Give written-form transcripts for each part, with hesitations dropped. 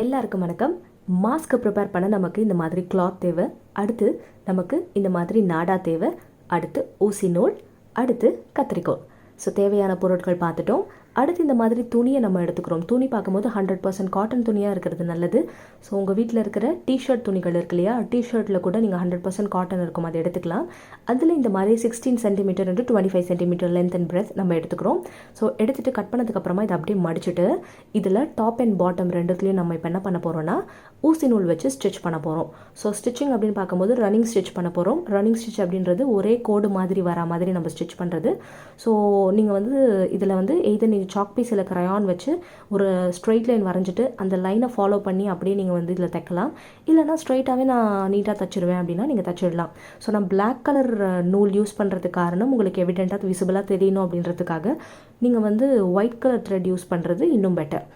எல்லாருக்கும் வணக்கம். Mask prepare பண்ண நமக்கு இந்த மாதிரி கிளாத் தேவை. அடுத்து நமக்கு இந்த மாதிரி நாடா தேவை. அடுத்து ஊசி நூல், அடுத்து கத்திரிக்கோல். ஸோ தேவையான பொருட்கள் பார்த்துட்டோம். அடுத்து இந்த மாதிரி துணியை நம்ம எடுத்துக்கிறோம். துணி பார்க்கும்போது 100% காட்டன் துணியாக இருக்கிறது நல்லது. ஸோ உங்கள் வீட்டில் இருக்கிற டிஷர்ட் துணிகள் இருக்கு இல்லையா, டிஷர்ட்டில் கூட நீங்கள் 100% காட்டன் இருக்கும், அதை எடுத்துக்கலாம். அதில் இந்த மாதிரி 16 centimetre into 25 centimetre length and breadth நம்ம எடுத்துக்கிறோம். ஸோ எடுத்துகிட்டு கட் பண்ணதுக்கப்புறமா இதை அப்படியே மடிச்சுட்டு இதில் டாப் அண்ட் பாட்டம் ரெண்டுத்துலேயும் நம்ம இப்போ என்ன பண்ண போகிறோம்னா ஊசி நூல் வச்சு ஸ்டிச் பண்ண போகிறோம். ஸோ ஸ்டிச்சிங் அப்படின்னு பார்க்கும்போது ரன்னிங் ஸ்டிச் பண்ண போகிறோம். ரன்னிங் ஸ்டிச் அப்படின்றது ஒரே கோடு மாதிரி வரா மாதிரி நம்ம ஸ்டிச் பண்ணுறது. ஸோ நீங்கள் வந்து இதில் வந்து எய்தர் நீங்கள் சாக் பீஸ் இல்லை க்ரையான் வச்சு ஒரு ஸ்ட்ரெயிட் லைன் வரைஞ்சிட்டு அந்த லைனை ஃபாலோ பண்ணி அப்படியே நீங்கள் வந்து இதில் தைக்கலாம். இல்லைனா ஸ்ட்ரைட்டாகவே நான் நீட்டாக தைச்சிருவேன் அப்படின்னா நீங்கள் தைச்சிடலாம். ஸோ நான் பிளாக் கலர் நூல் யூஸ் பண்ணுறதுக்கு காரணம் உங்களுக்கு எவிடெண்ட்டாக விசிபிளாக தெரியணும் அப்படின்றதுக்காக. நீங்கள் வந்து ஒயிட் கலர் த்ரெட் யூஸ் பண்ணுறது இன்னும் பெட்டர்.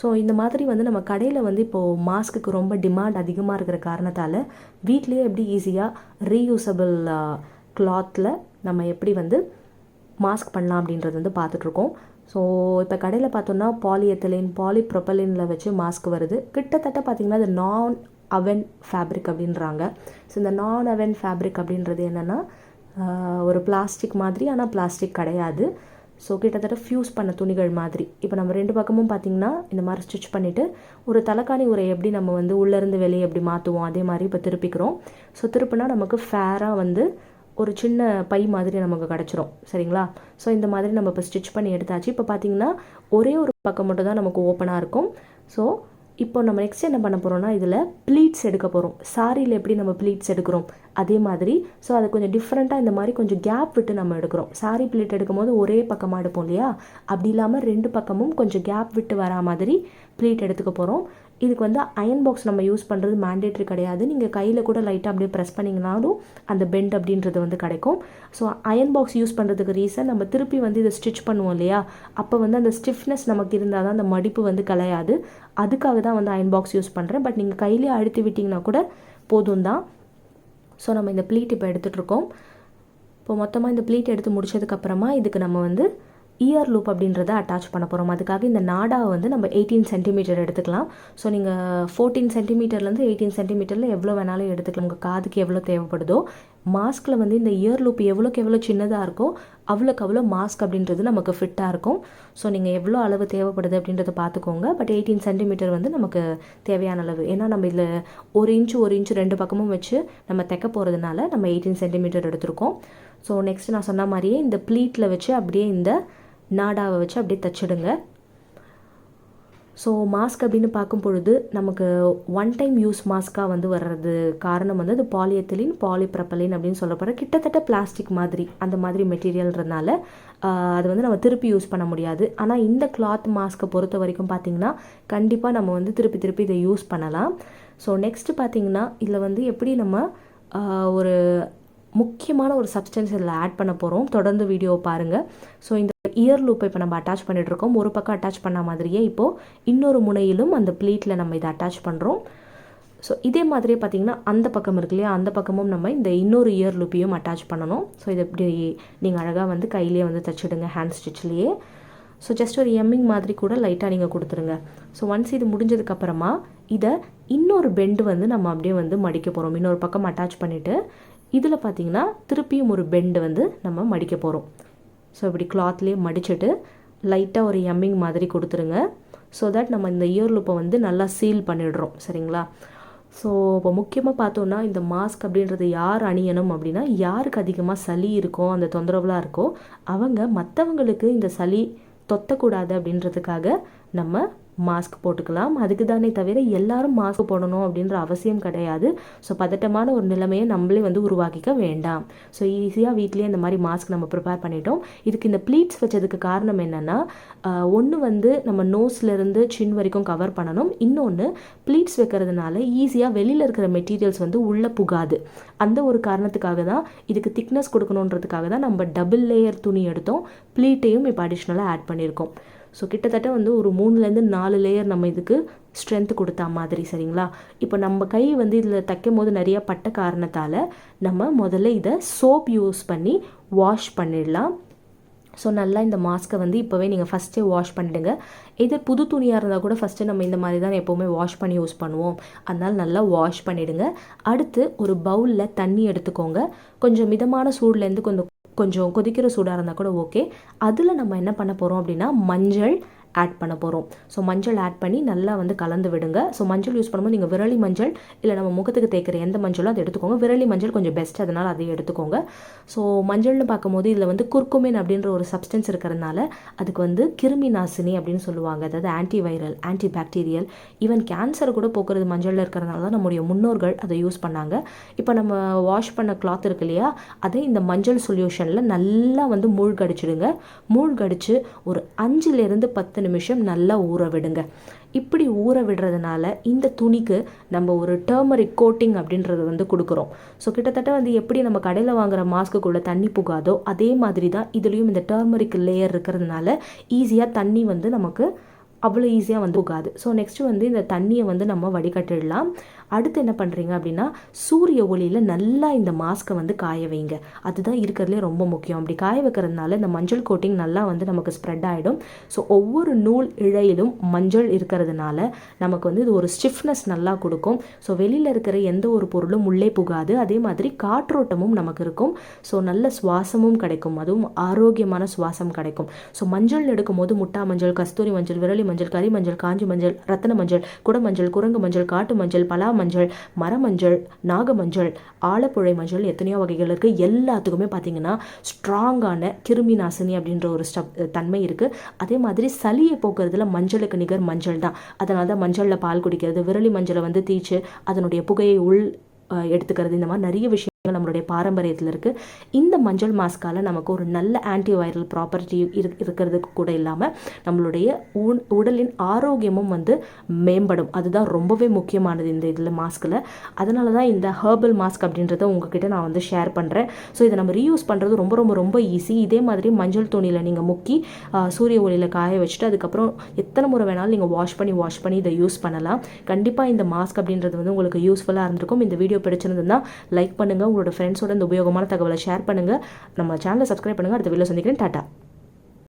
ஸோ இந்த மாதிரி வந்து நம்ம கடையில் வந்து இப்போது மாஸ்க்குக்கு ரொம்ப டிமாண்ட் அதிகமாக இருக்கிற காரணத்தால் வீட்லேயே எப்படி ஈஸியாக ரீயூசபிள் கிளாத்தில் நம்ம எப்படி வந்து மாஸ்க் பண்ணலாம் அப்படின்றது வந்து பார்த்துட்ருக்கோம். ஸோ இப்போ கடையில் பார்த்தோன்னா பாலிஎத்திலின், பாலிப்ரொபலினில் வச்சு மாஸ்க் வருது. கிட்டத்தட்ட பார்த்திங்கன்னா அது நான் அவன் ஃபேப்ரிக் அப்படின்றாங்க. ஸோ இந்த நான் அவன் ஃபேப்ரிக் அப்படின்றது என்னென்னா ஒரு பிளாஸ்டிக் மாதிரி, ஆனால் பிளாஸ்டிக் கிடையாது. ஸோ கிட்டத்தட்ட ஃப்யூஸ் பண்ண துணிகள் மாதிரி. இப்போ நம்ம ரெண்டு பக்கமும் பார்த்திங்கன்னா இந்த மாதிரி ஸ்டிச் பண்ணிவிட்டு ஒரு தலைக்காணி உரை எப்படி நம்ம வந்து உள்ளேருந்து வெளியே எப்படி மாற்றுவோம் அதே மாதிரி இப்போ திருப்பிக்கிறோம். ஸோ திருப்பினா நமக்கு ஃபேராக வந்து ஒரு சின்ன பை மாதிரி நமக்கு கிடச்சிரும். சரிங்களா? ஸோ இந்த மாதிரி நம்ம இப்போ ஸ்டிச் பண்ணி எடுத்தாச்சு. இப்போ பார்த்திங்கன்னா ஒரே ஒரு பக்கம் மட்டும் தான் நமக்கு ஓப்பனாக இருக்கும். ஸோ இப்போ நம்ம நெக்ஸ்ட் என்ன பண்ண போகிறோம்னா இதில் ப்ளீட்ஸ் எடுக்க போகிறோம். சாரியில் எப்படி நம்ம ப்ளீட்ஸ் எடுக்கிறோம் அதே மாதிரி. ஸோ அது கொஞ்சம் டிஃப்ரெண்ட்டாக இந்த மாதிரி கொஞ்சம் கேப் விட்டு நம்ம எடுக்கிறோம். சாரி ப்ளீட் எடுக்கும்போது ஒரே பக்கமாக எடுப்போம் இல்லையா, அப்படி இல்லாமல் ரெண்டு பக்கமும் கொஞ்சம் கேப் விட்டு வரா மாதிரி ப்ளீட் எடுத்துக்க போகிறோம். இதுக்கு வந்து அயன் பாக்ஸ் நம்ம யூஸ் பண்ணுறது மேண்டேட்ரி கிடையாது. நீங்கள் கையில் கூட லைட்டாக அப்படியே ப்ரெஸ் பண்ணிங்கனாலும் அந்த பெண்ட் அப்படின்றது வந்து கிடைக்கும். ஸோ அயன் பாக்ஸ் யூஸ் பண்ணுறதுக்கு ரீசன் நம்ம திருப்பி வந்து இதை ஸ்டிச் பண்ணுவோம் இல்லையா, அப்போ வந்து அந்த ஸ்டிஃப்னஸ் நமக்கு இருந்தால் தான் அந்த மடிப்பு வந்து கலையாது. அதுக்காக தான் வந்து அயன் பாக்ஸ் யூஸ் பண்ணுறேன். பட் நீங்கள் கையிலே அழுத்தி விட்டிங்கன்னா கூட போதும் தான். ஸோ நம்ம இந்த ப்ளீட் இப்போ எடுத்துகிட்ருக்கோம். இப்போ மொத்தமாக இந்த ப்ளீட் எடுத்து முடிச்சதுக்கப்புறமா இதுக்கு நம்ம வந்து இயர் லூப் அப்படின்றத அட்டாச் பண்ண போகிறோம். அதுக்காக இந்த நாடாவை வந்து நம்ம 18 சென்டிமீட்டர் எடுத்துக்கலாம். ஸோ நீங்கள் 14 சென்டிமீட்டர்லேருந்து 18 சென்டிமீட்டரில் எவ்வளோ வேணாலும் எடுத்துக்கலாம். உங்கள் காதுக்கு எவ்வளோ தேவைப்படுதோ. மாஸ்கில் வந்து இந்த இயர் லூப் எவ்வளோக்கு எவ்வளோ சின்னதாக இருக்கோ அவ்வளோக்கு அவ்வளோ மாஸ்க் அப்படின்றது நமக்கு ஃபிட்டாக இருக்கும். ஸோ நீங்கள் எவ்வளோ அளவு தேவைப்படுது அப்படின்றத பார்த்துக்கோங்க. பட் 18 சென்டிமீட்டர் வந்து நமக்கு தேவையான அளவு. ஏன்னா நம்ம இதில் ஒரு இன்ச்சு ரெண்டு பக்கமும் வச்சு நம்ம தைக்க போகிறதுனால நம்ம 18 சென்டிமீட்டர் எடுத்திருக்கோம். ஸோ நெக்ஸ்ட் நான் சொன்ன மாதிரியே இந்த ப்ளீட்டில் வச்சு அப்படியே இந்த நாடாவை வச்சு அப்படியே தைச்சிடுங்க. ஸோ மாஸ்க் அப்படின்னு பார்க்கும் பொழுது நமக்கு ஒன் டைம் யூஸ் மாஸ்க்காக வந்து வர்றது காரணம் வந்து அது பாலிஎத்திலின், பாலிப்ரொபலின் அப்படின்னு சொல்லப்படுற கிட்டத்தட்ட பிளாஸ்டிக் மாதிரி அந்த மாதிரி மெட்டீரியல்ன்றதுனால அது வந்து நம்ம திருப்பி யூஸ் பண்ண முடியாது. ஆனால் இந்த கிளாத் மாஸ்க்கை பொறுத்த வரைக்கும் பார்த்திங்கன்னா கண்டிப்பாக நம்ம வந்து திருப்பி இதை யூஸ் பண்ணலாம். ஸோ நெக்ஸ்ட்டு பார்த்திங்கன்னா இதில் வந்து எப்படி நம்ம ஒரு முக்கியமான ஒரு சப்ஸ்டன்ஸ் இதில் ஆட் பண்ண போகிறோம். தொடர்ந்து வீடியோவை பாருங்கள். ஸோ இந்த இயர் லூப்பை இப்போ நம்ம அட்டாச் பண்ணிகிட்ருக்கோம். ஒரு பக்கம் அட்டாச் பண்ண மாதிரியே இப்போது இன்னொரு முனையிலும் அந்த ப்ளீட்டில் நம்ம இதை அட்டாச் பண்ணுறோம். ஸோ இதே மாதிரியே பார்த்திங்கன்னா அந்த பக்கம் இருக்கு இல்லையா, அந்த பக்கமும் நம்ம இந்த இன்னொரு இயர் லூப்பையும் அட்டாச் பண்ணணும். ஸோ இதை இப்படி நீங்கள் அழகாக வந்து கையிலே வந்து தைச்சிடுங்க ஹேண்ட் ஸ்டிச்லேயே. ஸோ ஜஸ்ட் ஒரு எம்மிங் மாதிரி கூட லைட்டாக நீங்கள் கொடுத்துருங்க. ஸோ ஒன்ஸ் இது முடிஞ்சதுக்கப்புறமா இதை இன்னொரு பெண்டு வந்து நம்ம அப்படியே வந்து மடிக்க போகிறோம். இன்னொரு பக்கம் அட்டாச் பண்ணிவிட்டு இதில் பார்த்திங்கன்னா திருப்பியும் ஒரு பெண்டு வந்து நம்ம மடிக்க போகிறோம். ஸோ இப்படி கிளாத்லேயே மடிச்சுட்டு லைட்டாக ஒரு எம்மிங் மாதிரி கொடுத்துருங்க. ஸோ தட் நம்ம இந்த இயர் லூப்பை வந்து நல்லா சீல் பண்ணிடுறோம். சரிங்களா? ஸோ இப்போ முக்கியமாக பார்த்தோன்னா இந்த மாஸ்க் அப்படின்றது யார் அணியணும் அப்படின்னா யாருக்கு அதிகமாக சளி இருக்கோ, அந்த தொந்தரவுலாம் இருக்கோ அவங்க மற்றவங்களுக்கு இந்த சளி தொத்தக்கூடாது அப்படின்றதுக்காக நம்ம மாஸ்க் போட்டுக்கலாம். அதுக்கு தானே தவிர எல்லாரும் மாஸ்க் போடணும் அப்படின்ற அவசியம் கிடையாது. ஸோ பதட்டமான ஒரு நிலைமையை நம்மளே வந்து உருவாக்கிக்க வேண்டாம். ஸோ ஈஸியாக வீட்லேயே இந்த மாதிரி மாஸ்க் நம்ம ப்ரிப்பேர் பண்ணிட்டோம். இதுக்கு இந்த ப்ளீட்ஸ் வச்சதுக்கு காரணம் என்னென்னா ஒன்று வந்து நம்ம நோஸ்லேருந்து சின் வரைக்கும் கவர் பண்ணணும். இன்னொன்று ப்ளீட்ஸ் வைக்கிறதுனால ஈஸியாக வெளியில் இருக்கிற மெட்டீரியல்ஸ் வந்து உள்ளே புகாது. அந்த ஒரு காரணத்துக்காக தான், இதுக்கு திக்னஸ் கொடுக்கணுன்றதுக்காக தான் நம்ம டபுள் லேயர் துணி எடுத்தோம். ப்ளீட்டையும் இப்போ அடிஷ்னலாக ஆட் பண்ணியிருக்கோம். ஸோ கிட்டத்தட்ட வந்து ஒரு 3லேருந்து 4 லேயர் நம்ம இதுக்கு ஸ்ட்ரென்த் கொடுத்தா மாதிரி. சரிங்களா? இப்போ நம்ம கை வந்து இதில் தைக்கும் போது நிறைய பட்ட காரணத்தால் நம்ம முதல்ல இதை சோப் யூஸ் பண்ணி வாஷ் பண்ணிடலாம். ஸோ நல்லா இந்த மாஸ்க்கை வந்து இப்போவே நீங்கள் ஃபஸ்ட்டே வாஷ் பண்ணிவிடுங்க. இது புது துணியாக இருந்தால் கூட ஃபஸ்ட்டு நம்ம இந்த மாதிரி தான் எப்போவுமே வாஷ் பண்ணி யூஸ் பண்ணுவோம். அதனால் நல்லா வாஷ் பண்ணிவிடுங்க. அடுத்து ஒரு பவுலில் தண்ணி எடுத்துக்கோங்க. கொஞ்சம் மிதமான சூடுலேருந்து கொஞ்சம் கொதிக்கிற சூடாக இருந்தால் கூட ஓகே. அதில் நம்ம என்ன பண்ண போகிறோம் அப்படின்னா மஞ்சள் ஆட் பண்ண போகிறோம். ஸோ மஞ்சள் ஆட் பண்ணி நல்லா வந்து கலந்து விடுங்க. ஸோ மஞ்சள் யூஸ் பண்ணும்போது நீங்கள் விரலி மஞ்சள் இல்லை நம்ம முகத்துக்கு தேய்க்கிற எந்த மஞ்சளும் அதை எடுத்துக்கோங்க. விரலி மஞ்சள் கொஞ்சம் பெஸ்ட், அதனால் அதை எடுத்துக்கோங்க. ஸோ மஞ்சள்னு பார்க்கும்போது இதில் வந்து குர்குமின் அப்படின்ற ஒரு சப்ஸ்டன்ஸ் இருக்கிறதுனால அதுக்கு வந்து கிருமி நாசினி அப்படின்னு சொல்லுவாங்க. அதாவது antiviral, anti bacterial, even cancer கூட போக்குறது மஞ்சளில் இருக்கிறதுனால தான் நம்முடைய முன்னோர்கள் அதை யூஸ் பண்ணாங்க. இப்போ நம்ம வாஷ் பண்ண கிளாத் இருக்கு இல்லையா, அதை இந்த மஞ்சள் சொல்யூஷனில் நல்லா வந்து மூழ்கடிச்சிடுங்க. மூழ்கடிச்சு ஒரு 5லேருந்து 10 நிமிஷம் நல்லா ஊற விடுங்க. இப்படி ஊற விடுறதுனால இந்த துணிக்கு நம்ம ஒரு டர்மரிக் கோட்டிங் அப்படின்றது வந்து கொடுக்குறோம். ஸோ கிட்டத்தட்ட வந்து எப்படி நம்ம கடையில் வாங்குகிற மாஸ்க்குள்ளே தண்ணி புகாதோ அதே மாதிரி தான் இதுலேயும் இந்த டர்மரிக் லேயர் இருக்கிறதுனால ஈஸியாக தண்ணி வந்து நமக்கு அவ்வளோ ஈஸியாக வந்து போகாது. ஸோ நெக்ஸ்ட்டு வந்து இந்த தண்ணியை வந்து நம்ம வடிகட்டிடலாம். அடுத்து என்ன பண்ணுறீங்க அப்படின்னா சூரிய ஒளியில் நல்லா இந்த மாஸ்க்கை வந்து காய வைங்க. அதுதான் இருக்கிறதுலே ரொம்ப முக்கியம். அப்படி காய வைக்கிறதுனால இந்த மஞ்சள் கோட்டிங் நல்லா வந்து நமக்கு ஸ்ப்ரெட் ஆகிடும். ஸோ ஒவ்வொரு நூல் இழையிலும் மஞ்சள் இருக்கிறதுனால நமக்கு வந்து இது ஒரு ஸ்டிஃப்னஸ் நல்லா கொடுக்கும். ஸோ வெளியில் இருக்கிற எந்த ஒரு பொருளும் உள்ளே புகாது. அதே மாதிரி காற்றோட்டமும் நமக்கு இருக்கும். ஸோ நல்ல சுவாசமும் கிடைக்கும், அதுவும் ஆரோக்கியமான சுவாசம் கிடைக்கும். ஸோ மஞ்சள் எடுக்கும் போது முட்டா மஞ்சள், கஸ்தூரி மஞ்சள், விரலி மஞ்சள், கறி மஞ்சள், காஞ்சி மஞ்சள், ரத்தன மஞ்சள், குடமஞ்சள், குரங்கு மஞ்சள், காட்டு மஞ்சள், பலா மஞ்சள், மரமஞ்சள், நாக மஞ்சள், ஆலப்புழை மஞ்சள், எத்தனையோ வகைகள் இருக்குது. எல்லாத்துக்குமே பார்த்தீங்கன்னா ஸ்ட்ராங்கான கிருமி நாசினி அப்படின்ற ஒரு தன்மை இருக்குது. அதே மாதிரி சளியை போக்குறதுல மஞ்சளுக்கு நிகர் மஞ்சள் தான். அதனால தான் மஞ்சளில் பால் குடிக்கிறது, விரலி மஞ்சளை வந்து தீச்சு அதனுடைய புகையை எடுத்துக்கிறது, இந்த மாதிரி நிறைய விஷயம் நம்மளுடைய பாரம்பரியத்தில் இருக்குது. இந்த மஞ்சள் மாஸ்கால நமக்கு ஒரு நல்ல ஆன்டிவைரல் ப்ராப்பர்ட்டி இருக்கிறதுக்கு கூட இல்லாமல் நம்மளுடைய உடலின் ஆரோக்கியமும் வந்து மேம்படும். அதுதான் ரொம்பவே முக்கியமானது இந்த இதில் மாஸ்கில். அதனால தான் இந்த ஹெர்பல் மாஸ்க் அப்படின்றத உங்ககிட்ட நான் வந்து ஷேர் பண்ணுறேன். ஸோ இதை நம்ம ரீயூஸ் பண்ணுறது ரொம்ப ரொம்ப ரொம்ப ஈஸி. இதே மாதிரி மஞ்சள் துணியில் நீங்கள் முக்கி சூரிய ஒளியில் காய வச்சுட்டு அதுக்கப்புறம் எத்தனை முறை வேணாலும் நீங்கள் வாஷ் பண்ணி இதை யூஸ் பண்ணலாம். கண்டிப்பாக இந்த மாஸ்க் அப்படின்றது வந்து உங்களுக்கு யூஸ்ஃபுல்லாக இருந்திருக்கும். இந்த வீடியோ பிடிச்சிருந்ததுன்னா லைக் பண்ணுங்கள், உங்களோட ஃப்ரெண்ட்ஸோட இந்த உபயோகமான தகவலை ஷேர் பண்ணுங்கள், நம்ம சேனலை சப்ஸ்கிரைப் பண்ணுங்கள். அடுத்த வீடியோவில் சந்திக்கிறேன். டாட்டா.